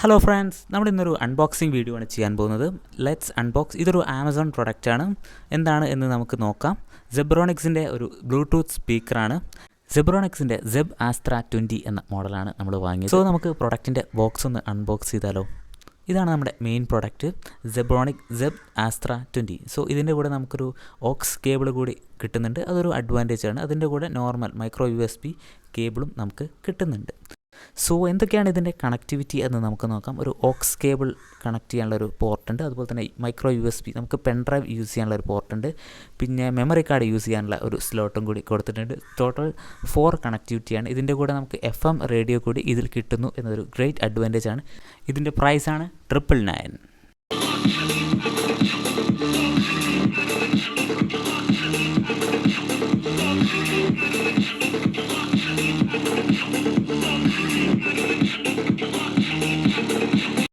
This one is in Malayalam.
ഹലോ ഫ്രണ്ട്സ്, നമ്മളിന്നൊരു അൺബോക്സിങ് വീഡിയോ ആണ് ചെയ്യാൻ പോകുന്നത്. Let's unbox. ഇതൊരു ആമസോൺ പ്രൊഡക്റ്റാണ്. എന്താണ് എന്ന് നമുക്ക് നോക്കാം. ZEBRONICSൻ്റെ ഒരു ബ്ലൂടൂത്ത് സ്പീക്കറാണ്. ZEBRONICSൻ്റെ ZEB ASTRA 20 എന്ന മോഡലാണ് നമ്മൾ വാങ്ങിയത്. സോ നമുക്ക് പ്രൊഡക്റ്റിൻ്റെ ബോക്സ് ഒന്ന് അൺബോക്സ് ചെയ്താലോ. ഇതാണ് നമ്മുടെ main product, ZEBRONICS ZEB ASTRA 20. So ഇതിൻ്റെ കൂടെ നമുക്കൊരു ഓക്സ് കേബിൾ കൂടി കിട്ടുന്നുണ്ട്. അതൊരു അഡ്വാൻറ്റേജ് ആണ്. അതിൻ്റെ കൂടെ നോർമൽ മൈക്രോ USB കേബിളും നമുക്ക് കിട്ടുന്നുണ്ട്. സോ എന്തൊക്കെയാണ് ഇതിൻ്റെ കണക്ടിവിറ്റി എന്ന് നമുക്ക് നോക്കാം. ഒരു ഓക്സ് കേബിൾ കണക്ട് ചെയ്യാനുള്ളൊരു പോർട്ടുണ്ട്. അതുപോലെ തന്നെ മൈക്രോ USB നമുക്ക് പെൻഡ്രൈവ് യൂസ് ചെയ്യാനുള്ളൊരു പോർട്ടുണ്ട്. പിന്നെ മെമ്മറി കാർഡ് യൂസ് ചെയ്യാനുള്ള ഒരു സ്ലോട്ടും കൂടി കൊടുത്തിട്ടുണ്ട്. ടോട്ടൽ 4 കണക്ടിവിറ്റിയാണ്. ഇതിൻ്റെ കൂടെ നമുക്ക് FM റേഡിയോ കൂടി ഇതിൽ കിട്ടുന്നു എന്നതൊരു ഗ്രേറ്റ് അഡ്വാൻറ്റേജ് ആണ്. ഇതിൻ്റെ പ്രൈസാണ് 999.